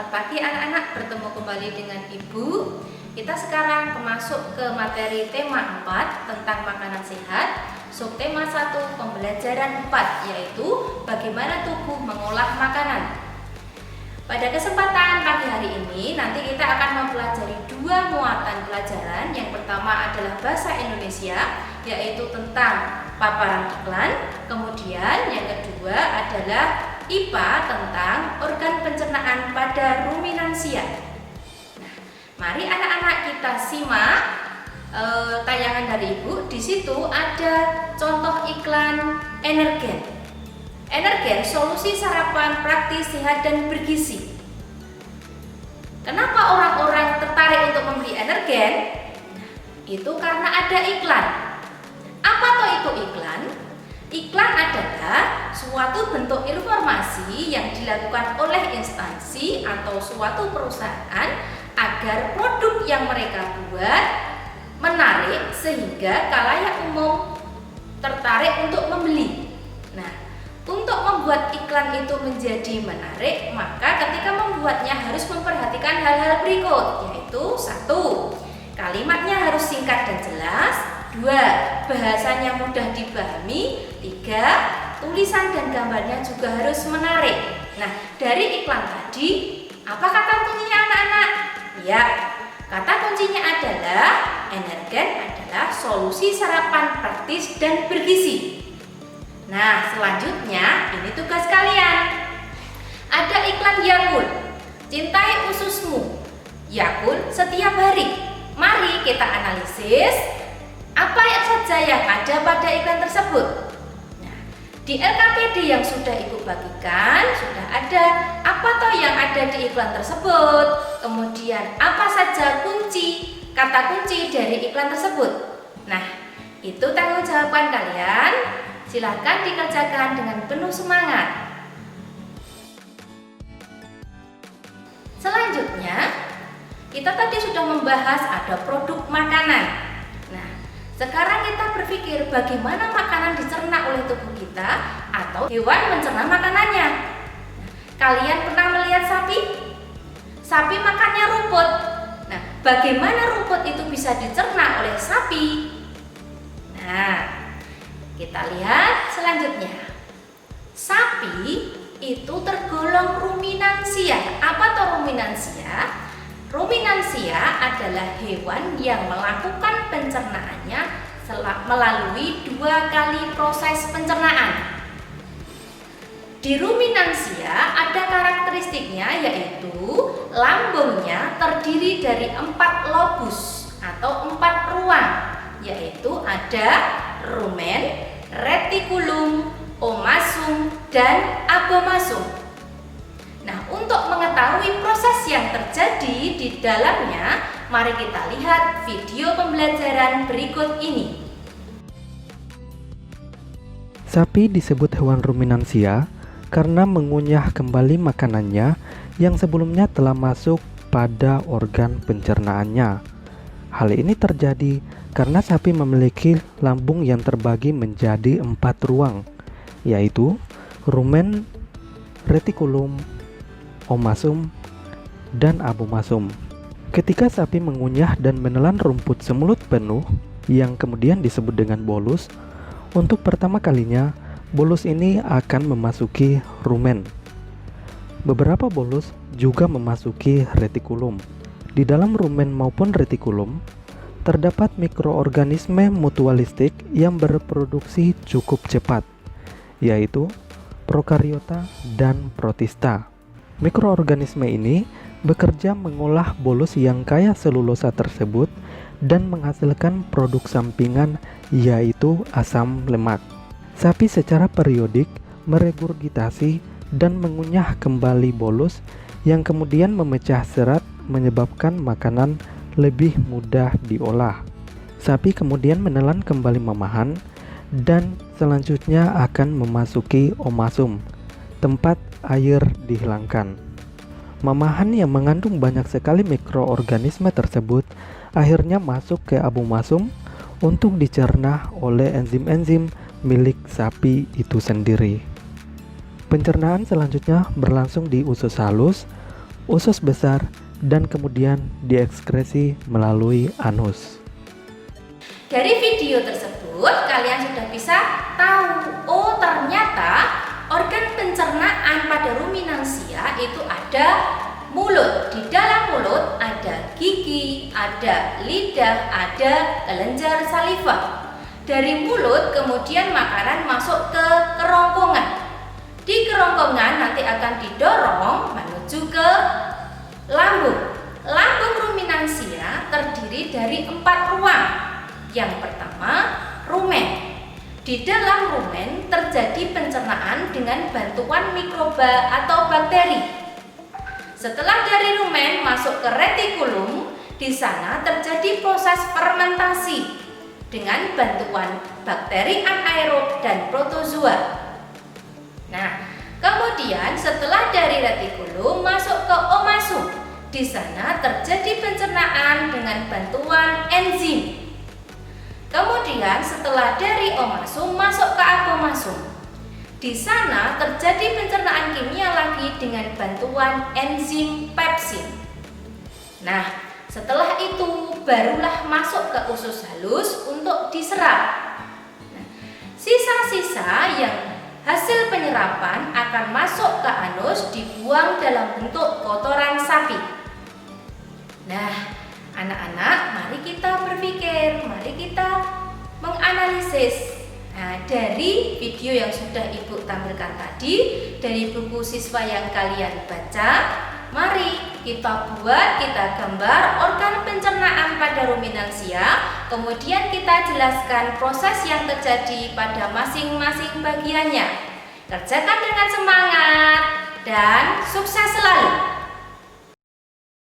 Selamat pagi anak-anak, bertemu kembali dengan Ibu. Kita sekarang masuk ke materi tema 4 tentang makanan sehat. Subtema 1 pembelajaran 4 yaitu bagaimana tubuh mengolah makanan. Pada kesempatan pagi hari ini nanti kita akan mempelajari dua muatan pelajaran. Yang pertama adalah bahasa Indonesia yaitu tentang paparan iklan. Kemudian yang kedua adalah IPA tentang organ pencernaan pada ruminansia. Nah, mari anak-anak kita simak tayangan dari Ibu. Di situ ada contoh iklan Energen. Energen, solusi sarapan praktis, sehat dan bergizi. Kenapa orang-orang tertarik untuk membeli Energen? Itu karena ada iklan. Apa toh itu iklan? Iklan adalah suatu bentuk informasi yang dilakukan oleh instansi atau suatu perusahaan agar produk yang mereka buat menarik sehingga khalayak umum tertarik untuk membeli. Nah, untuk membuat iklan itu menjadi menarik, maka ketika membuatnya harus memperhatikan hal-hal berikut, yaitu 1. Kalimatnya harus singkat dan jelas. 2. Bahasanya mudah dipahami. 3. Tulisan dan gambarnya juga harus menarik. Nah, dari iklan tadi, apa kata kuncinya anak-anak? Ya, kata kuncinya adalah Energen adalah solusi sarapan praktis dan bergizi. Nah, selanjutnya ini tugas kalian. Ada iklan Yakult, cintai ususmu. Yakult setiap hari. Mari kita analisis apa saja yang ada pada iklan tersebut. Nah, di LKPD yang sudah Ibu bagikan, sudah ada apa toh yang ada di iklan tersebut. Kemudian apa saja kata kunci dari iklan tersebut. Nah, itu tanggung jawaban kalian. Silakan dikerjakan dengan penuh semangat. Selanjutnya, kita tadi sudah membahas ada produk makanan. Sekarang kita berpikir bagaimana makanan dicerna oleh tubuh kita atau hewan mencerna makanannya. Kalian pernah melihat sapi? Sapi makannya rumput. Nah, bagaimana rumput itu bisa dicerna oleh sapi? Nah, kita lihat selanjutnya. Sapi itu tergolong ruminansia. Apa itu ruminansia? Ruminansia adalah hewan yang melakukan pencernaannya melalui 2 kali proses pencernaan. Di ruminansia ada karakteristiknya yaitu lambungnya terdiri dari 4 lobus atau 4 ruang, yaitu ada rumen, retikulum, omasum, dan abomasum. Nah, untuk mengetahui proses yang terjadi di dalamnya, mari kita lihat video pembelajaran berikut ini. Sapi disebut hewan ruminansia karena mengunyah kembali makanannya yang sebelumnya telah masuk pada organ pencernaannya. Hal ini terjadi karena sapi memiliki lambung yang terbagi menjadi 4 ruang, yaitu rumen, retikulum, omasum, dan abomasum. Ketika sapi mengunyah dan menelan rumput semulut penuh yang kemudian disebut dengan bolus, untuk pertama kalinya bolus ini akan memasuki rumen. Beberapa bolus juga memasuki retikulum. Di dalam rumen maupun retikulum terdapat mikroorganisme mutualistik yang berproduksi cukup cepat, yaitu prokariota dan protista. Mikroorganisme ini bekerja mengolah bolus yang kaya selulosa tersebut dan menghasilkan produk sampingan yaitu asam lemak. Sapi secara periodik meregurgitasi dan mengunyah kembali bolus yang kemudian memecah serat menyebabkan makanan lebih mudah diolah. Sapi kemudian menelan kembali mamahan dan selanjutnya akan memasuki omasum, tempat air dihilangkan. Mamahan yang mengandung banyak sekali mikroorganisme tersebut akhirnya masuk ke abomasum untuk dicerna oleh enzim-enzim milik sapi itu sendiri. Pencernaan selanjutnya berlangsung di usus halus, usus besar, dan kemudian diekskresi melalui anus. Dari video tersebut kalian sudah bisa tahu, oh ternyata organ pencernaan pada ruminansia itu ada mulut. Di dalam mulut ada gigi, ada lidah, ada kelenjar saliva. Dari mulut kemudian makanan masuk ke kerongkongan. Di kerongkongan nanti akan didorong menuju ke lambung. Lambung ruminansia terdiri dari 4 ruang. Yang pertama, rumen. Di dalam rumen terjadi pencernaan dengan bantuan mikroba atau bakteri. Setelah dari rumen masuk ke retikulum, di sana terjadi proses fermentasi dengan bantuan bakteri anaerob dan protozoa. Nah, kemudian setelah dari retikulum masuk ke omasum. Di sana terjadi pencernaan dengan bantuan enzim. Kemudian setelah dari omasum masuk ke apomasum. Di sana terjadi pencernaan kimia lagi dengan bantuan enzim pepsin. Nah, setelah itu barulah masuk ke usus halus untuk diserap. Nah, sisa-sisa yang hasil penyerapan akan masuk ke anus dibuang dalam bentuk kotoran sapi. Nah, anak-anak, mari kita berpikir, mari kita menganalisis. Nah, dari video yang sudah Ibu tampilkan tadi, dari buku siswa yang kalian baca, mari kita buat, kita gambar organ pencernaan pada ruminansia, kemudian kita jelaskan proses yang terjadi pada masing-masing bagiannya. Kerjakan dengan semangat dan sukses selalu.